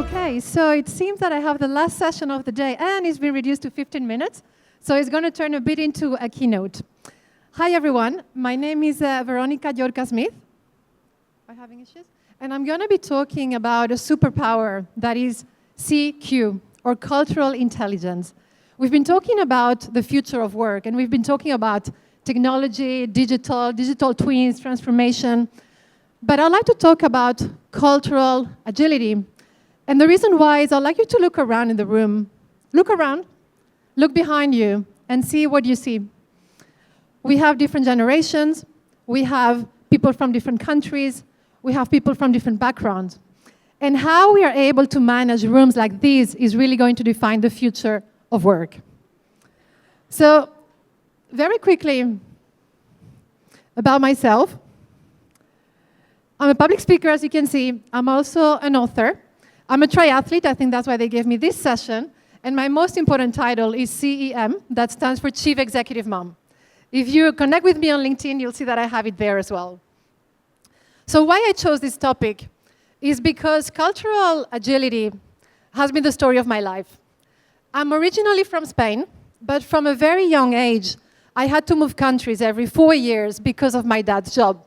Okay, so it seems that I have the last session of the day, and it's been reduced to 15 minutes, so it's going to turn a bit into a keynote. Hi, everyone. My name is Veronica Llorca-Smith. Am I having issues? And I'm going to be talking about a superpower that is CQ, or cultural intelligence. We've been talking about the future of work, and we've been talking about technology, digital twins, transformation. But I'd like to talk about cultural agility. And the reason why is I'd like you to look around in the room. Look around, look behind you, and see what you see. We have different generations. We have people from different countries. We have people from different backgrounds. And how we are able to manage rooms like these is really going to define the future of work. So, very quickly, about myself. I'm a public speaker, as you can see. I'm also an author. I'm a triathlete. I think that's why they gave me this session. And my most important title is CEM. That stands for Chief Executive Mom. If you connect with me on LinkedIn, you'll see that I have it there as well. So why I chose this topic is because cultural agility has been the story of my life. I'm originally from Spain, but from a very young age, I had to move countries every 4 years because of my dad's job.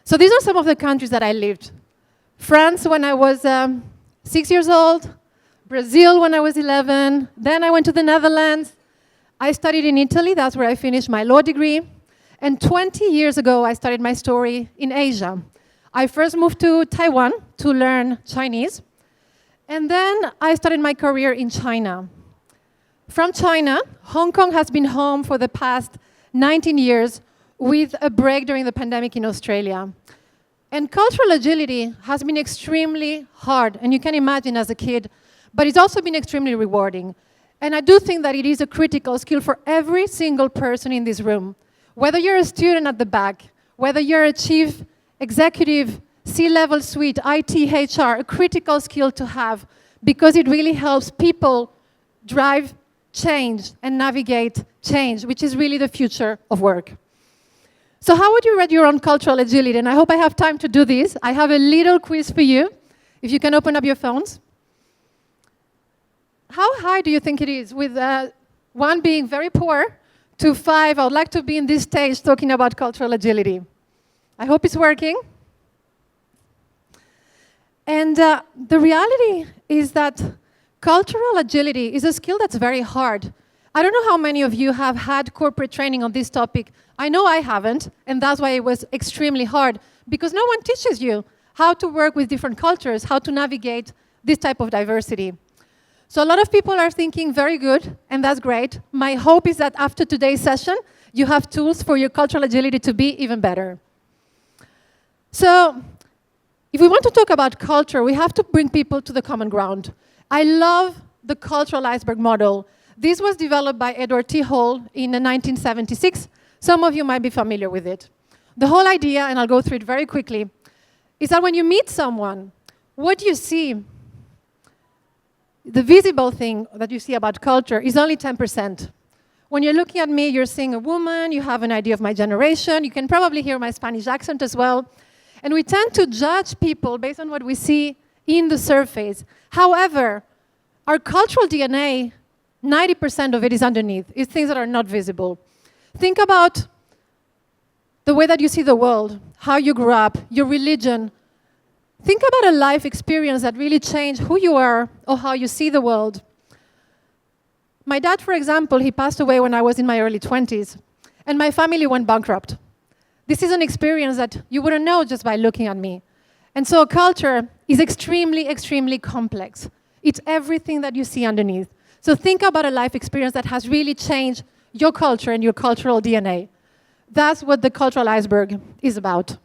So these are some of the countries that I lived. France when I was 6 years old, Brazil when I was 11, then I went to the Netherlands. I studied in Italy, that's where I finished my law degree. And 20 years ago, I started my story in Asia. I first moved to Taiwan to learn Chinese. And then I started my career in China. From China, Hong Kong has been home for the past 19 years with a break during the pandemic in Australia. And cultural agility has been extremely hard, and you can imagine as a kid, but it's also been extremely rewarding. And I do think that it is a critical skill for every single person in this room. Whether you're a student at the back, whether you're a chief executive, C-level suite, IT, HR, a critical skill to have because it really helps people drive change and navigate change, which is really the future of work. So how would you rate your own cultural agility? And I hope I have time to do this. I have a little quiz for you, if you can open up your phones. How high do you think it is? With 1 being very poor to 5, I would like to be in this stage talking about cultural agility. I hope it's working. And the reality is that cultural agility is a skill that's very hard. I don't know how many of you have had corporate training on this topic. I know I haven't, and that's why it was extremely hard, because no one teaches you how to work with different cultures, how to navigate this type of diversity. So a lot of people are thinking, very good, and that's great. My hope is that after today's session, you have tools for your cultural agility to be even better. So if we want to talk about culture, we have to bring people to the common ground. I love the cultural iceberg model. This was developed by Edward T. Hall in 1976. Some of you might be familiar with it. The whole idea, and I'll go through it very quickly, is that when you meet someone, what you see, the visible thing that you see about culture is only 10%. When you're looking at me, you're seeing a woman, you have an idea of my generation, you can probably hear my Spanish accent as well. And we tend to judge people based on what we see in the surface. However, our cultural DNA, 90% of it is underneath. It's things that are not visible. Think about the way that you see the world, how you grew up, your religion. Think about a life experience that really changed who you are or how you see the world. My dad, for example, he passed away when I was in my early 20s, and my family went bankrupt. This is an experience that you wouldn't know just by looking at me. And so culture is extremely, extremely complex. It's everything that you see underneath. So think about a life experience that has really changed your culture and your cultural DNA. That's what the cultural iceberg is about.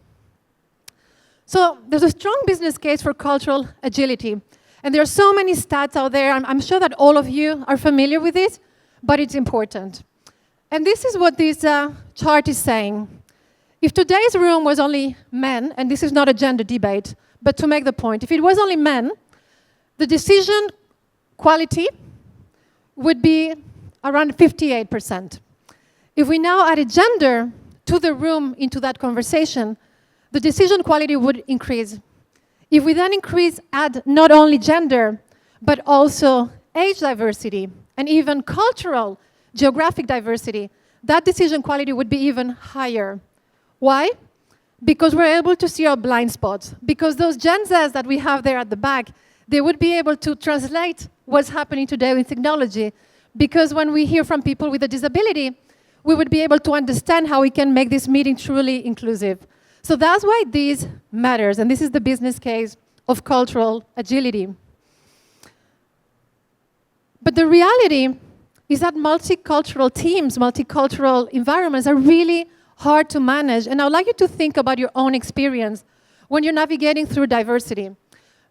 So there's a strong business case for cultural agility. And there are so many stats out there. I'm sure that all of you are familiar with this, but it's important. And this is what this chart is saying. If today's room was only men, and this is not a gender debate, but to make the point, if it was only men, the decision quality would be around 58%. If we now added gender to the room into that conversation, the decision quality would increase. If we then add not only gender, but also age diversity, and even cultural, geographic diversity, that decision quality would be even higher. Why? Because we're able to see our blind spots. Because those Gen Zs that we have there at the back, they would be able to translate what's happening today with technology. Because when we hear from people with a disability, we would be able to understand how we can make this meeting truly inclusive. So that's why this matters, and this is the business case of cultural agility. But the reality is that multicultural teams, multicultural environments are really hard to manage. And I would like you to think about your own experience when you're navigating through diversity.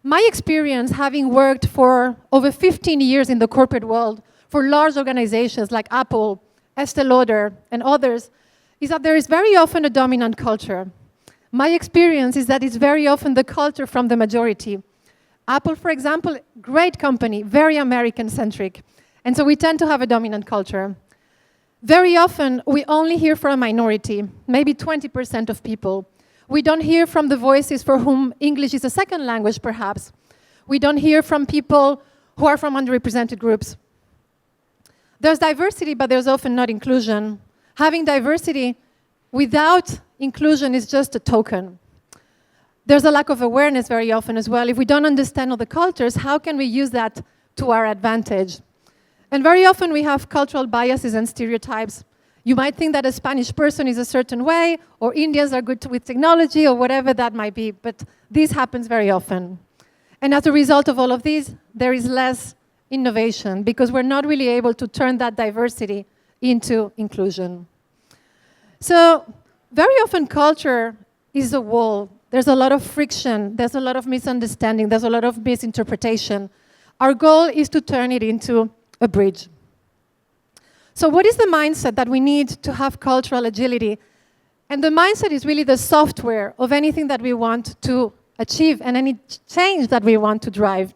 My experience, having worked for over 15 years in the corporate world for large organizations like Apple, Estée Lauder, and others, is that there is very often a dominant culture. My experience is that it's very often the culture from the majority. Apple, for example, great company, very American-centric. And so we tend to have a dominant culture. Very often, we only hear from a minority, maybe 20% of people. We don't hear from the voices for whom English is a second language, perhaps. We don't hear from people who are from underrepresented groups. There's diversity, but there's often not inclusion. Having diversity without inclusion is just a token. There's a lack of awareness very often as well. If we don't understand all the cultures, how can we use that to our advantage? And very often we have cultural biases and stereotypes. You might think that a Spanish person is a certain way, or Indians are good with technology, or whatever that might be, but this happens very often. And as a result of all of these, there is less innovation, because we're not really able to turn that diversity into inclusion. So very often culture is a wall. There's a lot of friction, there's a lot of misunderstanding, there's a lot of misinterpretation. Our goal is to turn it into a bridge. So what is the mindset that we need to have cultural agility? And the mindset is really the software of anything that we want to achieve and any change that we want to drive.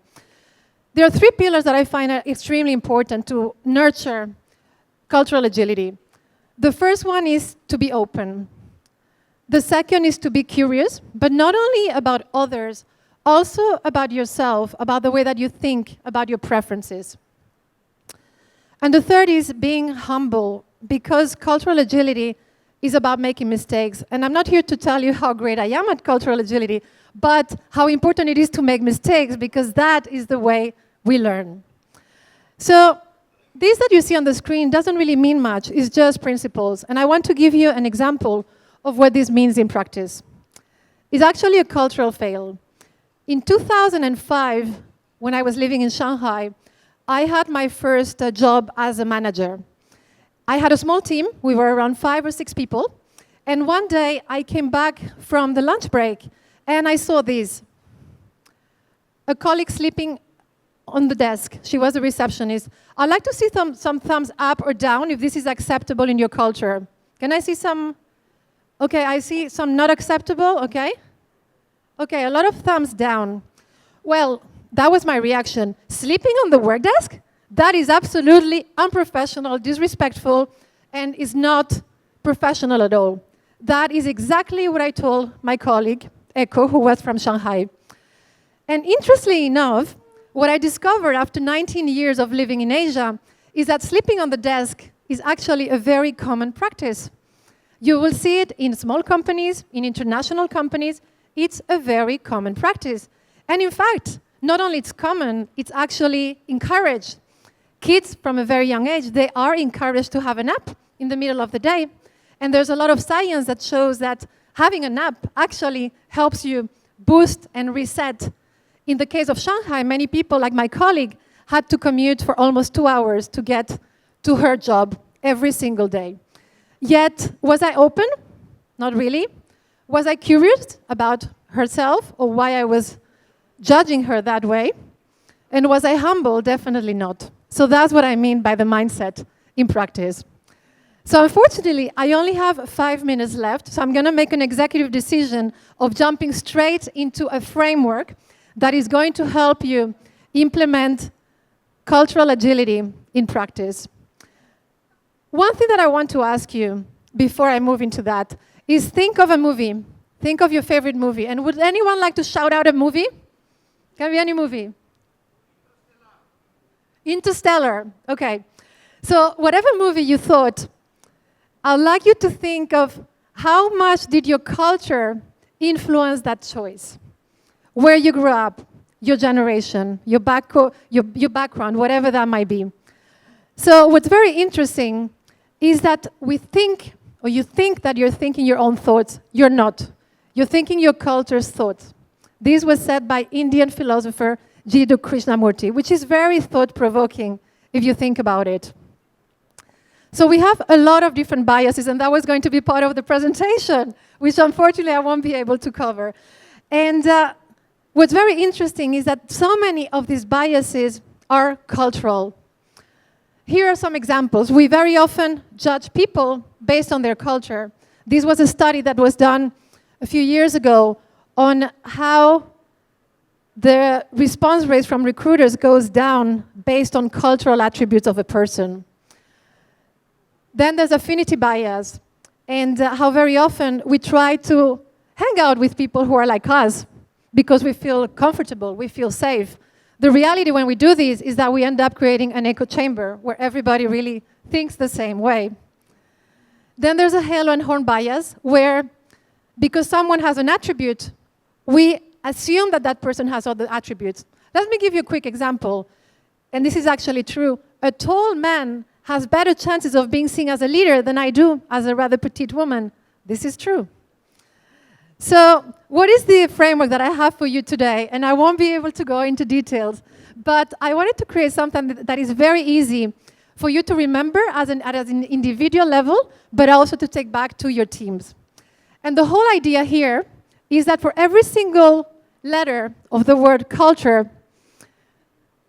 There are three pillars that I find are extremely important to nurture cultural agility. The first one is to be open. The second is to be curious, but not only about others, also about yourself, about the way that you think, about your preferences. And the third is being humble, because cultural agility is about making mistakes. And I'm not here to tell you how great I am at cultural agility, but how important it is to make mistakes, because that is the way we learn. So this that you see on the screen doesn't really mean much. It's just principles. And I want to give you an example of what this means in practice. It's actually a cultural fail. In 2005, when I was living in Shanghai, I had my first job as a manager. I had a small team. We were around 5 or 6 people. And one day, I came back from the lunch break, and I saw this. A colleague sleeping on the desk. She was a receptionist. I'd like to see some thumbs up or down if this is acceptable in your culture. Can I see some? Okay, I see some not acceptable, okay? Okay, a lot of thumbs down. Well, that was my reaction. Sleeping on the work desk? That is absolutely unprofessional, disrespectful, and is not professional at all. That is exactly what I told my colleague, Echo, who was from Shanghai. And interestingly enough, what I discovered after 19 years of living in Asia is that sleeping on the desk is actually a very common practice. You will see it in small companies, in international companies. It's a very common practice. And in fact, not only it's common, it's actually encouraged. Kids from a very young age, they are encouraged to have a nap in the middle of the day. And there's a lot of science that shows that having a nap actually helps you boost and reset. In the case of Shanghai, many people, like my colleague, had to commute for almost 2 hours to get to her job every single day. Yet, was I open? Not really. Was I curious about herself or why I was judging her that way? And was I humble? Definitely not. So that's what I mean by the mindset in practice. So unfortunately, I only have 5 minutes left, so I'm going to make an executive decision of jumping straight into a framework that is going to help you implement cultural agility in practice. One thing that I want to ask you before I move into that is think of a movie. Think of your favorite movie. And would anyone like to shout out a movie? Can be any movie. Interstellar. Okay. So whatever movie you thought, I'd like you to think of how much did your culture influence that choice? Where you grew up, your generation, your background, whatever that might be. So what's very interesting is that we think, or you think that you're thinking your own thoughts. You're not. You're thinking your culture's thoughts. This was said by Indian philosopher Jiddu Krishnamurti, which is very thought-provoking if you think about it. So we have a lot of different biases, and that was going to be part of the presentation, which unfortunately I won't be able to cover. And what's very interesting is that so many of these biases are cultural. Here are some examples. We very often judge people based on their culture. This was a study that was done a few years ago on how the response rate from recruiters goes down based on cultural attributes of a person. Then there's affinity bias, and how very often we try to hang out with people who are like us because we feel comfortable, we feel safe. The reality when we do this is that we end up creating an echo chamber where everybody really thinks the same way. Then there's a halo and horn bias where, because someone has an attribute, we assume that that person has other attributes. Let me give you a quick example, and this is actually true. A tall man has better chances of being seen as a leader than I do as a rather petite woman. This is true. So what is the framework that I have for you today? And I won't be able to go into details, but I wanted to create something that is very easy for you to remember as an individual level, but also to take back to your teams. And the whole idea here is that for every single letter of the word culture,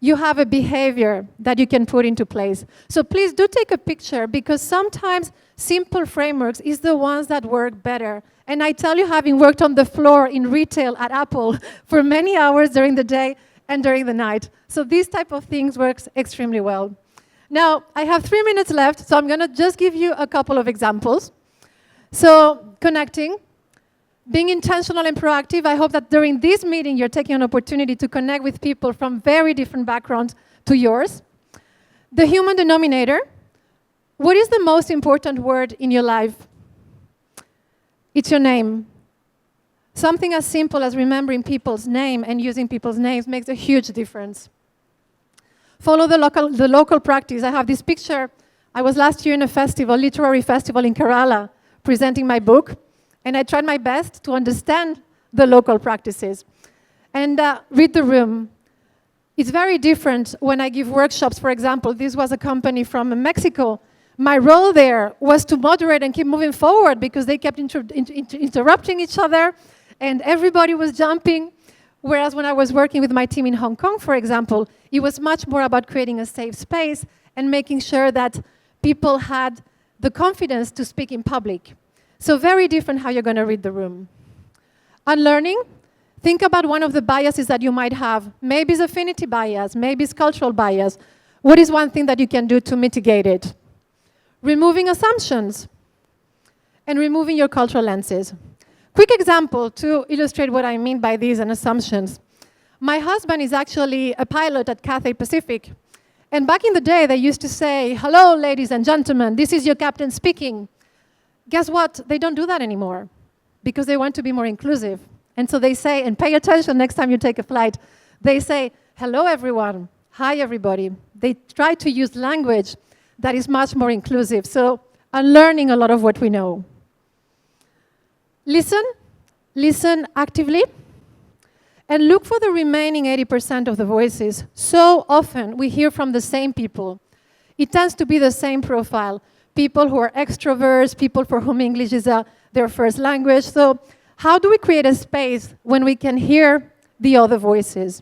you have a behavior that you can put into place. So please do take a picture, because sometimes simple frameworks is the ones that work better. And I tell you, having worked on the floor in retail at Apple for many hours during the day and during the night. So these type of things works extremely well. Now, I have 3 minutes left, so I'm going to just give you a couple of examples. So connecting, being intentional and proactive. I hope that during this meeting, you're taking an opportunity to connect with people from very different backgrounds to yours. The human denominator. What is the most important word in your life? It's your name. Something as simple as remembering people's name and using people's names makes a huge difference. Follow the local practice. I have this picture. I was last year in a festival, literary festival in Kerala, presenting my book. And I tried my best to understand the local practices and read the room. It's very different when I give workshops. For example, this was a company from Mexico. My role there was to moderate and keep moving forward because they kept interrupting each other and everybody was jumping. Whereas when I was working with my team in Hong Kong, for example, it was much more about creating a safe space and making sure that people had the confidence to speak in public. So very different how you're going to read the room. Unlearning, think about one of the biases that you might have. Maybe it's affinity bias, maybe it's cultural bias. What is one thing that you can do to mitigate it? Removing assumptions and removing your cultural lenses. Quick example to illustrate what I mean by these and assumptions. My husband is actually a pilot at Cathay Pacific. And back in the day, they used to say, "Hello, ladies and gentlemen, this is your captain speaking." Guess what? They don't do that anymore because they want to be more inclusive. And so they say, and pay attention next time you take a flight, they say, "Hello, everyone. Hi, everybody." They try to use language that is much more inclusive. So unlearning a lot of what we know. Listen actively, and look for the remaining 80% of the voices. So often we hear from the same people. It tends to be the same profile. People who are extroverts, people for whom English is their first language. So how do we create a space when we can hear the other voices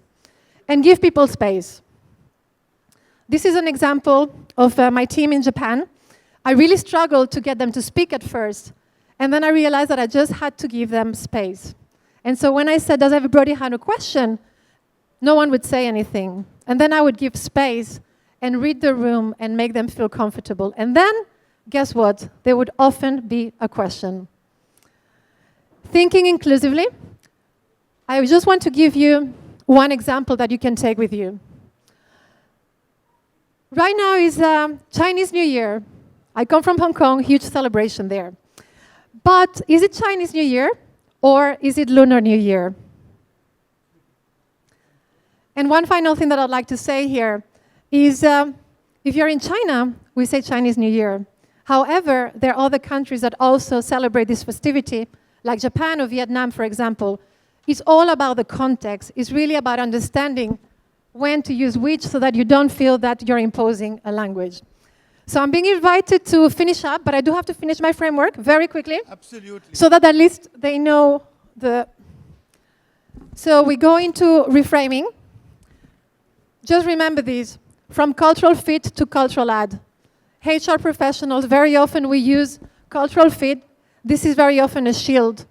and give people space? This is an example of my team in Japan. I really struggled to get them to speak at first. And then I realized that I just had to give them space. And so when I said, "Does everybody have a question?" no one would say anything. And then I would give space and read the room and make them feel comfortable. And then, guess what? There would often be a question. Thinking inclusively. I just want to give you one example that you can take with you. Right now is Chinese New Year. I come from Hong Kong, huge celebration there. But is it Chinese New Year or is it Lunar New Year? And one final thing that I'd like to say here is if you're in China, we say Chinese New Year. However, there are other countries that also celebrate this festivity, like Japan or Vietnam, for example. It's all about the context. It's really about understanding when to use which so that you don't feel that you're imposing a language. So I'm being invited to finish up, but I do have to finish my framework very quickly. Absolutely. So that at least they know the... So we go into reframing. Just remember these, from cultural fit to cultural add. HR professionals, very often we use cultural fit. This is very often a shield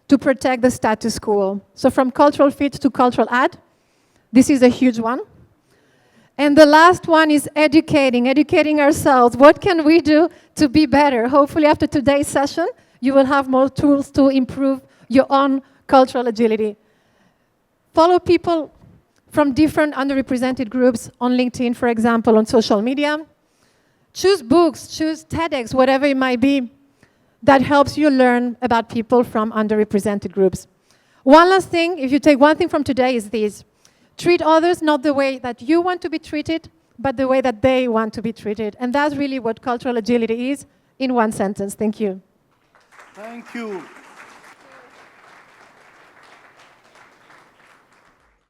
to protect the status quo. So from cultural fit to cultural add, this is a huge one. And the last one is educating ourselves. What can we do to be better? Hopefully after today's session, you will have more tools to improve your own cultural agility. Follow people from different underrepresented groups on LinkedIn, for example, on social media. Choose books, choose TEDx, whatever it might be, that helps you learn about people from underrepresented groups. One last thing, if you take one thing from today, is this. Treat others not the way that you want to be treated, but the way that they want to be treated. And that's really what cultural agility is in one sentence. Thank you. Thank you.